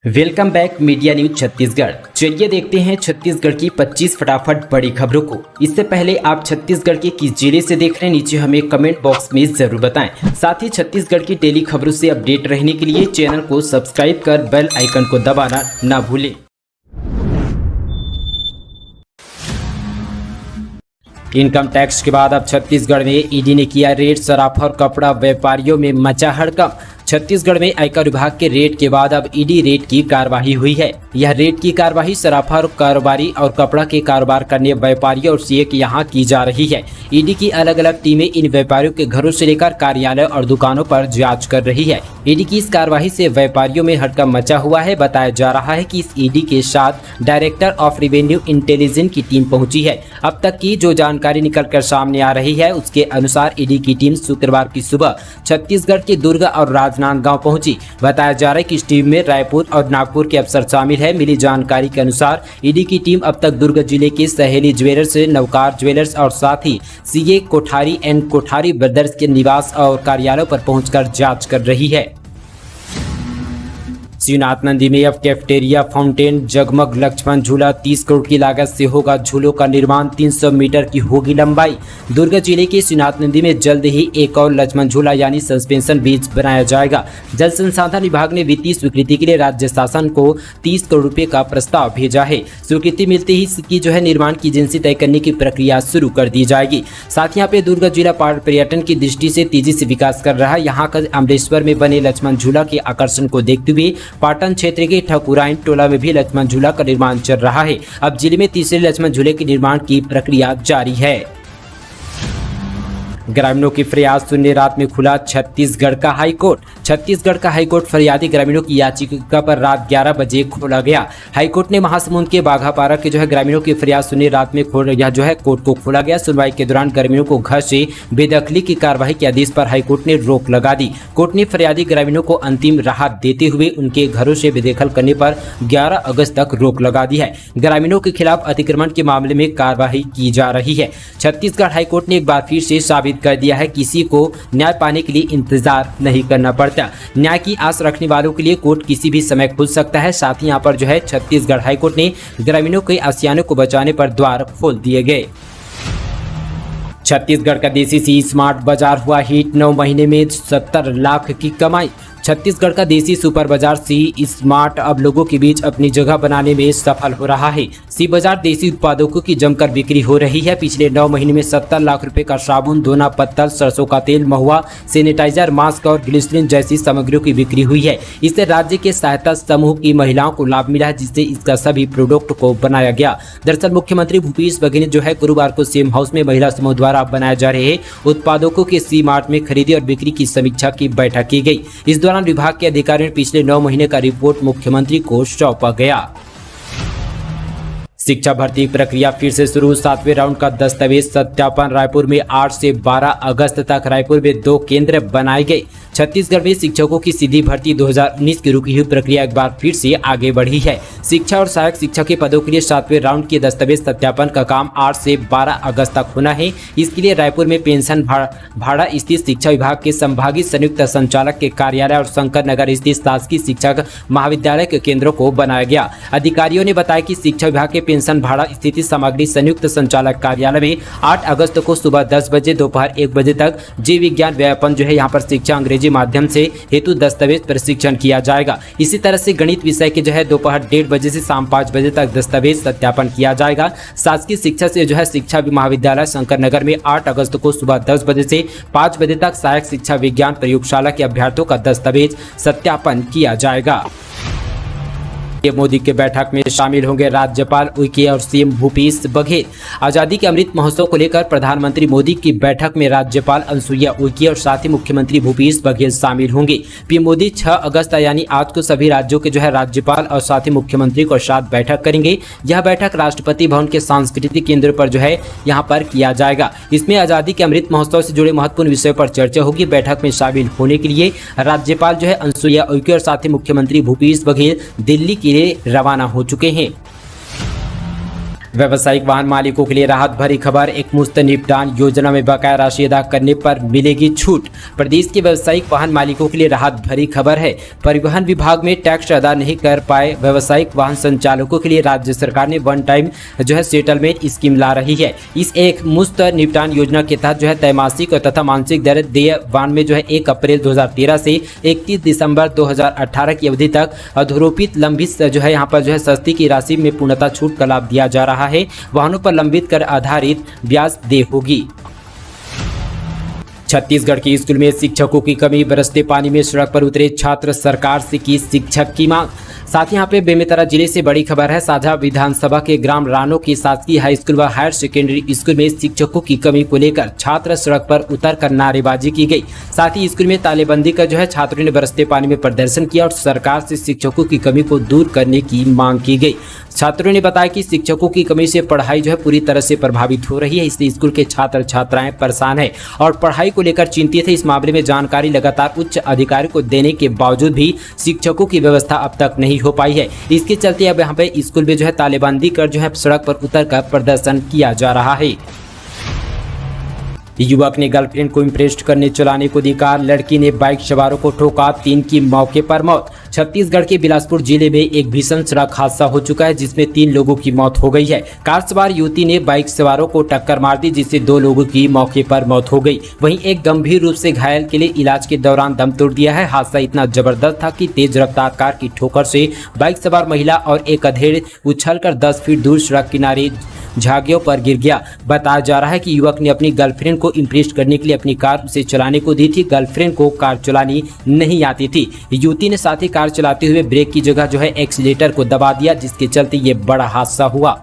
Welcome back media news Chhattisgarh. चलिए देखते हैं छत्तीसगढ़ की 25 फटाफट बड़ी खबरों को। इससे पहले आप छत्तीसगढ़ के किस जिले से देख रहे हैं, नीचे हमें कमेंट बॉक्स में जरूर बताएं। साथ ही छत्तीसगढ़ की डेली खबरों से अपडेट रहने के लिए चैनल को सब्सक्राइब कर बेल आइकन को दबाना ना भूलें। इनकम टैक्स के बाद अब छत्तीसगढ़ में ईडी ने किया रेड। सराफा और कपड़ा व्यापारियों में मचा हड़कंप। छत्तीसगढ़ में आयकर विभाग के रेड के बाद अब ईडी रेड की कार्रवाई हुई है। यह रेड की कार्रवाई सराफा और कारोबारी और कपड़ा के कारोबार करने व्यापारियों और सीए के यहाँ की जा रही है। ईडी की अलग अलग टीमें इन व्यापारियों के घरों से लेकर कार्यालय और दुकानों पर जांच कर रही है। ईडी की इस कार्रवाई से व्यापारियों में हड़कंप मचा हुआ है। बताया जा रहा है कि इस ईडी के साथ डायरेक्टर ऑफ रेवेन्यू इंटेलिजेंस की टीम पहुंची है। अब तक की जो जानकारी निकलकर सामने आ रही है उसके अनुसार ईडी की टीम शुक्रवार की सुबह छत्तीसगढ़ के दुर्ग और राजनांदगांव पहुंची। बताया जा रहा है कि इस टीम में रायपुर और नागपुर के अफसर शामिल है। मिली जानकारी के अनुसार ईडी की टीम अब तक दुर्ग जिले के सहेली ज्वेलर्स, नवकार ज्वेलर्स और साथ ही CA Kothari and Kothari brothers के निवास और कार्यालयों पर पहुंचकर जांच कर रही है। श्रीनाथ नंदी में अब कैफेटेरिया, फाउंटेन, जगमग लक्ष्मण झूला 30 करोड़ की लागत से होगा। झूलों का निर्माण 300 मीटर की होगी लंबाई। दुर्ग जिले के श्रीनाथ नंदी में जल्द ही एक और लक्ष्मण झूला यानी सस्पेंशन ब्रिज बनाया जाएगा। जल संसाधन विभाग ने वित्तीय स्वीकृति के लिए राज्य शासन को 30 करोड़ रुपए का प्रस्ताव भेजा है। स्वीकृति मिलते ही इसकी निर्माण की एजेंसी तय करने की प्रक्रिया शुरू कर दी जाएगी। साथ यहाँ पे दुर्ग जिला पर्यटन की दृष्टि से तेजी से विकास कर रहा है। यहाँ का अमलेश्वर में बने लक्ष्मण झूला के आकर्षण को देखते हुए पाटन क्षेत्र के ठकुराइन टोला में भी लक्ष्मण झूला का निर्माण चल रहा है। अब जिले में तीसरे लक्ष्मण झूले के निर्माण की प्रक्रिया जारी है। ग्रामीणों की फरियाद सुनने रात में खुला छत्तीसगढ़ का हाईकोर्ट। छत्तीसगढ़ का हाईकोर्ट फरियादी ग्रामीणों की याचिका पर रात 11 बजे खोला गया। हाईकोर्ट ने महासमुंद के बाघापारा के ग्रामीणों की फरियाद सुनने रात में कोर्ट को खोला गया। सुनवाई के दौरान ग्रामीणों को घर से बेदखली की कार्रवाई के आदेश पर हाईकोर्ट ने रोक लगा दी। कोर्ट ने फरियादी ग्रामीणों को अंतिम राहत देते हुए उनके घरों से बेदखल करने पर 11 अगस्त तक रोक लगा दी है। ग्रामीणों के खिलाफ अतिक्रमण के मामले में कार्रवाई की जा रही है। छत्तीसगढ़ हाईकोर्ट ने एक बार फिर से साबित कर दिया है किसी को न्याय पाने के लिए इंतजार नहीं करना पड़ता। न्याय की आस रखने वालों के लिए कोर्ट किसी भी समय खुल सकता है। साथ ही यहाँ पर छत्तीसगढ़ हाईकोर्ट ने ग्रामीणों के आसियानों को बचाने पर द्वार खोल दिए गए। छत्तीसगढ़ का देसी सी स्मार्ट बाजार हुआ हिट। 9 महीने में 70 लाख की कमाई। छत्तीसगढ़ का देसी सुपर बाजार सी स्मार्ट अब लोगों के बीच अपनी जगह बनाने में सफल हो रहा है। सी बाजार देसी उत्पादकों की जमकर बिक्री हो रही है। पिछले 9 महीने में 70 लाख रुपए का साबुन, दोना पत्तल, सरसों का तेल, महुआ, सैनिटाइजर, मास्क और ग्लिसरीन जैसी सामग्रियों की बिक्री हुई है। इससे राज्य के सहायता समूह की महिलाओं को लाभ मिला है, जिससे इसका सभी प्रोडक्ट को बनाया गया। दरअसल मुख्यमंत्री भूपेश बघेल ने गुरुवार को सीएम हाउस में महिला समूह द्वारा बनाए जा रहे उत्पादकों के सी मार्ट में खरीदी और बिक्री की समीक्षा की बैठक की गई। इस दौरान विभाग के अधिकारियों ने पिछले 9 महीने का रिपोर्ट मुख्यमंत्री को सौंपा गया। शिक्षा भर्ती प्रक्रिया फिर से शुरू। 7वें राउंड का दस्तावेज सत्यापन। रायपुर में 8 से 12 अगस्त तक रायपुर में 2 केंद्र बनाए गए। छत्तीसगढ़ में शिक्षकों की सीधी भर्ती 2019 की रुकी हुई प्रक्रिया एक बार फिर से आगे बढ़ी है। शिक्षा और सहायक शिक्षा के पदों के लिए 7वें राउंड के दस्तावेज सत्यापन का काम 8 से 12 अगस्त तक होना है। इसके लिए रायपुर में पेंशन भाड़ा स्थित शिक्षा विभाग के संभागीय संयुक्त संचालक के कार्यालय और शंकर नगर स्थित शासकीय शिक्षा महाविद्यालय के केंद्रों को बनाया गया। अधिकारियों ने बताया कि शिक्षा विभाग के पेंशन भाड़ा स्थिति सामग्री संयुक्त संचालक कार्यालय में 8 अगस्त को सुबह 10 बजे दोपहर 1 बजे तक जीव विज्ञान व्यापन यहाँ पर शिक्षा अंग्रेजी माध्यम से हेतु दस्तावेज प्रशिक्षण किया जाएगा। इसी तरह से गणित विषय के दोपहर 1:30 बजे से शाम 5 बजे तक दस्तावेज सत्यापन किया जाएगा। शासकीय शिक्षा से शिक्षा महाविद्यालय शंकर नगर में 8 अगस्त को सुबह 10 बजे से 5 बजे तक सहायक शिक्षा विज्ञान प्रयोगशाला के अभ्यर्थियों का दस्तावेज सत्यापन किया जाएगा। मोदी के बैठक में शामिल होंगे राज्यपाल उइके और सीएम भूपेश बघेल। आजादी के अमृत महोत्सव को लेकर प्रधानमंत्री मोदी की बैठक में राज्यपाल अनुसुईया उइके और साथ ही मुख्यमंत्री भूपेश बघेल शामिल होंगे। पीएम मोदी 6 अगस्त यानी आज को सभी राज्यों के राज्यपाल और साथ ही मुख्यमंत्री को साथ बैठक करेंगे। यह बैठक राष्ट्रपति भवन के सांस्कृतिक केंद्र पर यहाँ पर किया जाएगा। इसमें आजादी के अमृत महोत्सव से जुड़े महत्वपूर्ण विषयों पर चर्चा होगी। बैठक में शामिल होने के लिए राज्यपाल अनुसुईया उइके और साथ ही मुख्यमंत्री भूपेश बघेल दिल्ली के लिए रवाना हो चुके हैं। व्यावसायिक वाहन मालिकों के लिए राहत भरी खबर। एक मुश्त निपटान योजना में बकाया राशि अदा करने पर मिलेगी छूट। प्रदेश के व्यावसायिक वाहन मालिकों के लिए राहत भरी खबर है। परिवहन विभाग में टैक्स अदा नहीं कर पाए व्यावसायिक वाहन संचालकों के लिए राज्य सरकार ने वन टाइम सेटलमेंट स्कीम ला रही है। इस एक मुश्त निपटान योजना के तहत त्रैमासिक तथा मासिक दर देय वाहन में 1 अप्रैल 2013 से 31 दिसंबर 2018 की अवधि तक अधूरोपित लंबित यहाँ पर सस्ती की राशि में पूर्णतः छूट का लाभ दिया जा रहा है। वाहनों पर लंबित कर आधारित ब्याज देय होगी। छत्तीसगढ़ के स्कूल में शिक्षकों की कमी। बरसते पानी में सड़क पर उतरे छात्र, सरकार से की शिक्षक की मांग। साथ ही यहाँ पे बेमेतरा जिले से बड़ी खबर है। साझा विधानसभा के ग्राम रानो की शासकीय हाई स्कूल व हायर सेकेंडरी स्कूल में शिक्षकों की कमी को लेकर छात्र सड़क पर उतर कर नारेबाजी की गई। साथ ही स्कूल में तालेबंदी कर छात्रों ने बरसते पानी में प्रदर्शन किया और सरकार से शिक्षकों की कमी को दूर करने की मांग की गई। छात्रों ने बताया कि शिक्षकों की कमी से पढ़ाई पूरी तरह से प्रभावित हो रही है, इसलिए स्कूल के छात्र छात्राएं परेशान हैं और पढ़ाई को लेकर चिंतित है। इस मामले में जानकारी लगातार उच्च अधिकारी को देने के बावजूद भी शिक्षकों की व्यवस्था अब तक नहीं हो पाई है। इसके चलते अब यहाँ पे स्कूल में तालेबंदी कर सड़क पर उतर कर प्रदर्शन किया जा रहा है। युवक ने गर्लफ्रेंड को इम्प्रेस करने चलाने को दी कार। लड़की ने बाइक सवारों को ठोका, 3 की मौके पर मौत। छत्तीसगढ़ के बिलासपुर जिले में एक भीषण सड़क हादसा हो चुका है, जिसमें 3 लोगों की मौत हो गई है। कार सवार युवती ने बाइक सवारों को टक्कर मार दी, जिससे 2 लोगों की मौके पर मौत हो गई। वहीं एक गंभीर रूप से घायल के लिए इलाज के दौरान दम तोड़ दिया है। हादसा इतना जबरदस्त था कि तेज रफ्तार कार की ठोकर से बाइक सवार महिला और एक अधेड़ उछलकर 10 फीट दूर सड़क किनारे झागियों पर गिर गया। बताया जा रहा है कि युवक ने अपनी गर्लफ्रेंड को इम्प्रेस करने के लिए अपनी कार उसे चलाने को दी थी। गर्लफ्रेंड को कार चलानी नहीं आती थी। युवती ने साथ ही कार चलाते हुए ब्रेक की जगह एक्सीलेटर को दबा दिया, जिसके चलते ये बड़ा हादसा हुआ।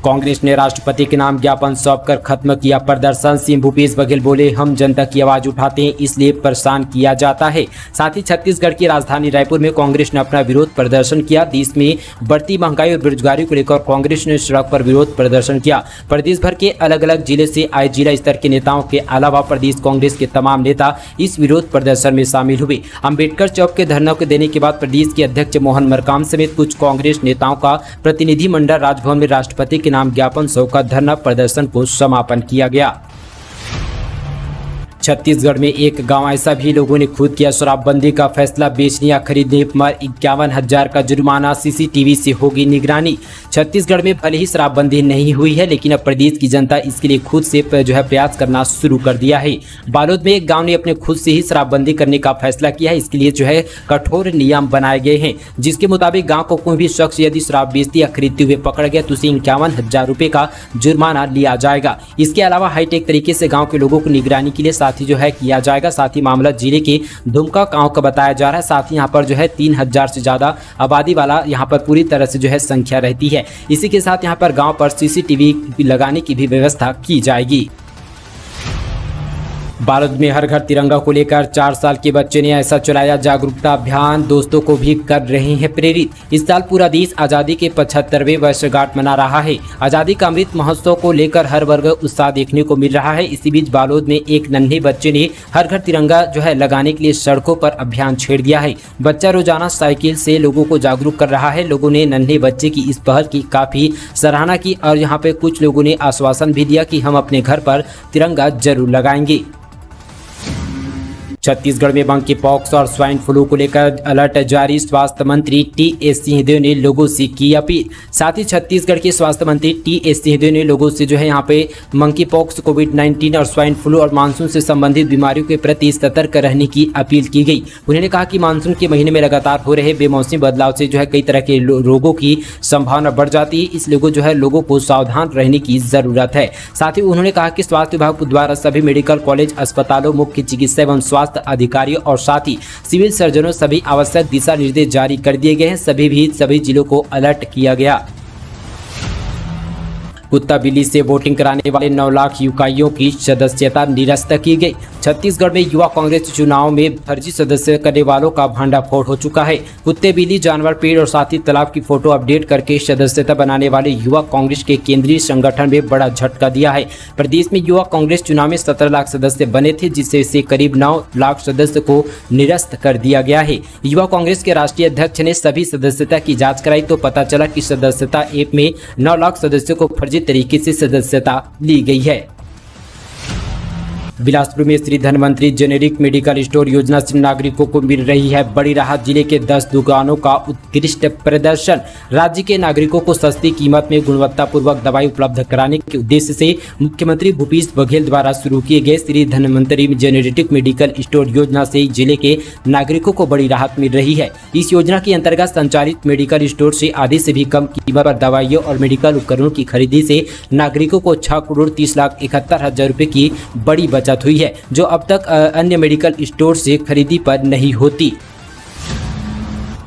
कांग्रेस ने राष्ट्रपति के नाम ज्ञापन सौंपकर खत्म किया प्रदर्शन। सीएम भूपेश बघेल बोले, हम जनता की आवाज उठाते हैं, इसलिए परेशान किया जाता है। साथ ही छत्तीसगढ़ की राजधानी रायपुर में कांग्रेस ने अपना विरोध प्रदर्शन किया। देश में बढ़ती महंगाई और बेरोजगारी को लेकर कांग्रेस ने सड़क पर विरोध प्रदर्शन किया। प्रदेश भर के अलग अलग जिले से आए जिला स्तर के नेताओं के अलावा प्रदेश कांग्रेस के तमाम नेता इस विरोध प्रदर्शन में शामिल हुए। अम्बेडकर चौक के धरना को देने के बाद प्रदेश के अध्यक्ष मोहन मरकाम समेत कुछ कांग्रेस नेताओं का प्रतिनिधिमंडल राजभवन में राष्ट्रपति के नाम ज्ञापन सौंपकर धरना प्रदर्शन को समापन किया गया। छत्तीसगढ़ में एक गांव ऐसा भी लोगों ने खुद किया शराबबंदी का फैसला। बेचने या खरीदने पर 51,000 का जुर्माना, सीसीटीवी से होगी निगरानी। छत्तीसगढ़ में भले ही शराबबंदी नहीं हुई है, लेकिन अब प्रदेश की जनता इसके लिए खुद से प्रयास करना शुरू कर दिया है। बालोद में एक गांव ने अपने खुद से ही शराबबंदी करने का फैसला किया है। इसके लिए कठोर नियम बनाए गए हैं, जिसके मुताबिक गाँव को कोई भी शख्स यदि शराब बेचते या खरीदते हुए पकड़ गया तो उसे 51,000 रुपये का जुर्माना लिया जाएगा। इसके अलावा हाईटेक तरीके से गाँव के लोगों को निगरानी के लिए साथ ही किया जाएगा। साथ ही मामला जिले के दुमका गांव का बताया जा रहा है। साथ ही यहाँ पर 3,000 से ज्यादा आबादी वाला यहाँ पर पूरी तरह से संख्या रहती है। इसी के साथ यहाँ पर गांव पर सीसीटीवी लगाने की भी व्यवस्था की जाएगी। बालोद में हर घर तिरंगा को लेकर 4 साल के बच्चे ने ऐसा चलाया जागरूकता अभियान, दोस्तों को भी कर रहे हैं प्रेरित। इस साल पूरा देश आज़ादी के 75वें वर्षगांठ मना रहा है। आज़ादी का अमृत महोत्सव को लेकर हर वर्ग उत्साह देखने को मिल रहा है। इसी बीच बालोद में एक नन्हे बच्चे ने हर घर तिरंगा लगाने के लिए सड़कों पर अभियान छेड़ दिया है। बच्चा रोजाना साइकिल से लोगों को जागरूक कर रहा है। लोगों ने नन्हे बच्चे की इस पहल की काफी सराहना की और यहाँ पे कुछ लोगों ने आश्वासन भी दिया कि हम अपने घर पर तिरंगा जरूर लगाएंगे। छत्तीसगढ़ में मंकी पॉक्स और स्वाइन फ्लू को लेकर अलर्ट जारी। स्वास्थ्य मंत्री टी.एस. सिंहदेव ने लोगों से की अपील। साथ ही छत्तीसगढ़ के स्वास्थ्य मंत्री टी.एस. सिंहदेव ने लोगों से यहाँ पे मंकी पॉक्स, कोविड-19 और स्वाइन फ्लू और मानसून से संबंधित बीमारियों के प्रति सतर्क रहने की अपील की गई। उन्होंने कहा कि मानसून के महीने में लगातार हो रहे बेमौसमी बदलाव से कई तरह के रोगों की संभावना बढ़ जाती है, इसलिए लोगों को सावधान रहने की जरूरत है। साथ ही उन्होंने कहा कि स्वास्थ्य विभाग द्वारा सभी मेडिकल कॉलेज, अस्पतालों, मुख्य चिकित्सा एवं स्वास्थ्य अधिकारियों और साथ ही सिविल सर्जनों सभी आवश्यक दिशा निर्देश जारी कर दिए गए हैं। सभी जिलों को अलर्ट किया गया। कुत्ता बिल्ली से वोटिंग कराने वाले 9 लाख इकाइयों की सदस्यता निरस्त की गई। छत्तीसगढ़ में युवा कांग्रेस चुनाव में फर्जी सदस्य करने वालों का भंडाफोड़ हो चुका है। कुत्ते बिल्ली जानवर पेड़ और साथ ही तालाब की फोटो अपडेट करके सदस्यता बनाने वाले युवा कांग्रेस के केंद्रीय संगठन में बड़ा झटका दिया है। प्रदेश में युवा कांग्रेस चुनाव में 17 लाख सदस्य बने थे, जिससे करीब 9 लाख सदस्य को निरस्त कर दिया गया है। युवा कांग्रेस के राष्ट्रीय अध्यक्ष ने सभी सदस्यता की जांच कराई तो पता चला कि सदस्यता ऐप में 9 लाख सदस्यों को फर्जी तरीके से सदस्यता ली गई है। बिलासपुर में Shri Dhanvantari generic medical store योजना से नागरिकों को मिल रही है बड़ी राहत। जिले के 10 दुकानों का उत्कृष्ट प्रदर्शन। राज्य के नागरिकों को सस्ती कीमत में गुणवत्तापूर्वक दवाई उपलब्ध कराने के उद्देश्य से मुख्यमंत्री भूपेश बघेल द्वारा शुरू किए गए Shri Dhanvantari generic medical store योजना से जिले के नागरिकों को बड़ी राहत मिल रही है। इस योजना के अंतर्गत संचालित मेडिकल स्टोर से आधे से भी कम कीमत पर दवाइयों और मेडिकल उपकरणों की खरीदी से नागरिकों को 6,30,71,000 रुपए की बड़ी बचत हुई है, जो अब तक अन्य मेडिकल स्टोर से खरीदी पर नहीं होती।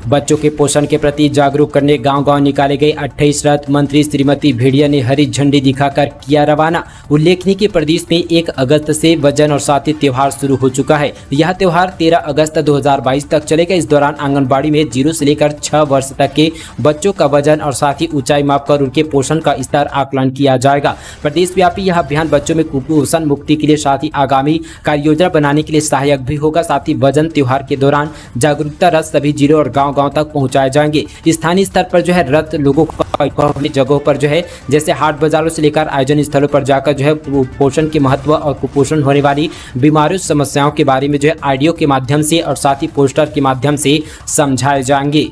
बच्चों के पोषण के प्रति जागरूक करने गांव-गांव निकाले गए 28 रथ। मंत्री श्रीमती भेड़िया ने हरी झंडी दिखाकर किया रवाना। उल्लेखनीय कि प्रदेश में 1 अगस्त से वजन और साथी त्योहार शुरू हो चुका है। यह त्योहार 13 अगस्त 2022 तक चलेगा। इस दौरान आंगनबाड़ी में 0 से लेकर 6 वर्ष तक के बच्चों का वजन और साथ ही ऊंचाई मापकर उनके पोषण का स्तर आकलन किया जाएगा। प्रदेश व्यापी यह अभियान बच्चों में कुपोषण मुक्ति के लिए साथ ही आगामी कार्य योजना बनाने के लिए सहायक भी होगा। साथ ही वजन त्योहार के दौरान जागरूकता रथ सभी जिलों और गाँव तक पहुंचाए जाएंगे। स्थानीय स्तर पर जो है रथ लोगों को अपनी जगहों पर जो है जैसे हाट बाजारों से लेकर आयोजन स्थलों पर जाकर जो है पोषण के महत्व और कुपोषण होने वाली बीमारियों समस्याओं के बारे में जो है ऑडियो के माध्यम से और साथ ही पोस्टर के माध्यम से समझाए जाएंगे।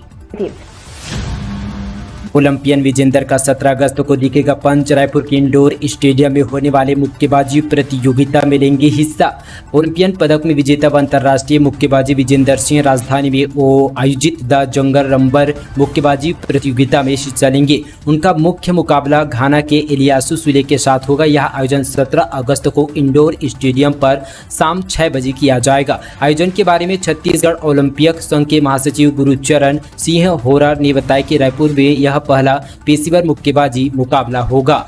ओलंपियन विजेंदर का 17 अगस्त को दिखेगा पंच। रायपुर के इंडोर स्टेडियम में होने वाले मुक्केबाजी प्रतियोगिता में लेंगे हिस्सा। ओलंपियन पदक में विजेता व अंतर्राष्ट्रीय मुक्केबाजी विजेंदर सिंह राजधानी में आयोजित द जंगल रंबर मुक्केबाजी प्रतियोगिता में हिस्सा लेंगे। उनका मुख्य मुकाबला घाना के इलियासु सुले के साथ होगा। यह आयोजन 17 अगस्त को इंडोर स्टेडियम पर शाम 6 बजे किया जाएगा। आयोजन के बारे में छत्तीसगढ़ ओलंपिक संघ के महासचिव गुरुचरण सिंह होरा ने बताया कि रायपुर में यह पहला पेशेवर मुक्केबाजी मुकाबला होगा।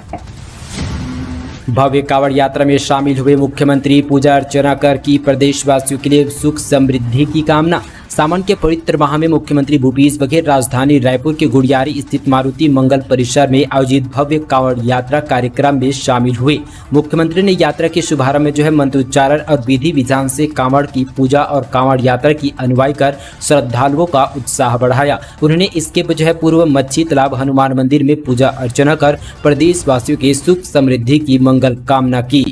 भव्य कांवड़ यात्रा में शामिल हुए मुख्यमंत्री पूजा अर्चना कर की प्रदेशवासियों के लिए सुख समृद्धि की कामना। सावन के पवित्र माह में मुख्यमंत्री भूपेश बघेल राजधानी रायपुर के गुड़ियारी स्थित मारुति मंगल परिसर में आयोजित भव्य कांवड़ यात्रा कार्यक्रम में शामिल हुए। मुख्यमंत्री ने यात्रा के शुभारंभ में जो है मंत्रोच्चारण और विधि विधान से कांवड़ की पूजा और कांवड़ यात्रा की अनुयायी कर श्रद्धालुओं का उत्साह बढ़ाया। उन्होंने इसके जो है पूर्व मच्छी तालाब हनुमान मंदिर में पूजा अर्चना कर प्रदेशवासियों के सुख समृद्धि की मंगल कामना की।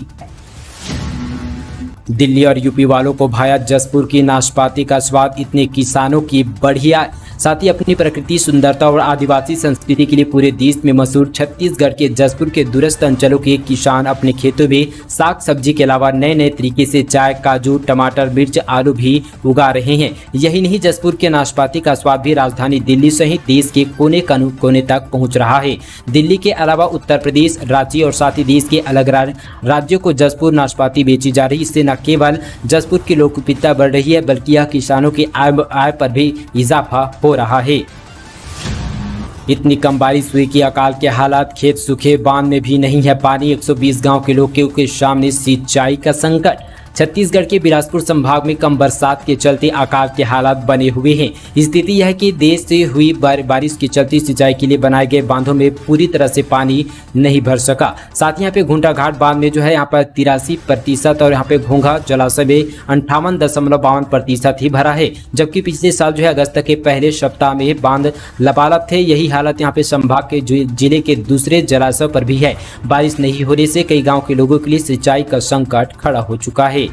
दिल्ली और यूपी वालों को भाया जसपुर की नाशपाती का स्वाद। इतने किसानों की बढ़िया साथ ही अपनी प्रकृति सुंदरता और आदिवासी संस्कृति के लिए पूरे देश में मशहूर छत्तीसगढ़ के जसपुर के दूरस्थ अंचलों के किसान अपने खेतों में साग सब्जी के अलावा नए नए तरीके से चाय, काजू, टमाटर, मिर्च, आलू भी उगा रहे हैं। यही नहीं, जसपुर के नाशपाती का स्वाद भी राजधानी दिल्ली सहित देश के कोने कोने तक पहुँच रहा है। दिल्ली के अलावा उत्तर प्रदेश, रांची और साथ ही देश के अलग राज्यों को जसपुर नाशपाती बेची जा रही है। इससे न केवल जसपुर की लोकप्रियता बढ़ रही है बल्कि यह किसानों की आय पर भी इजाफा हो रहा है। इतनी कम बारिश हुई कि अकाल के हालात, खेत सूखे, बांध में भी नहीं है पानी। 120 गांव के लोगों के सामने सिंचाई का संकट। छत्तीसगढ़ के बिलासपुर संभाग में कम बरसात के चलते अकाल के हालात बने हुए हैं। स्थिति यह है कि देश से हुई बारिश के चलते सिंचाई के लिए बनाए गए बांधों में पूरी तरह से पानी नहीं भर सका। साथ ही यहाँ पे घुंटा घाट बांध में जो है यहाँ पर 83% और यहाँ पे घोंघा जलाशय में 58.52% ही भरा है। जबकि पिछले साल जो है अगस्त के पहले सप्ताह में बांध लबालब थे। यही हालत यहाँ पे संभाग के जिले के दूसरे जलाशय पर भी है। बारिश नहीं होने से कई गाँव के लोगों के लिए सिंचाई का संकट खड़ा हो चुका है।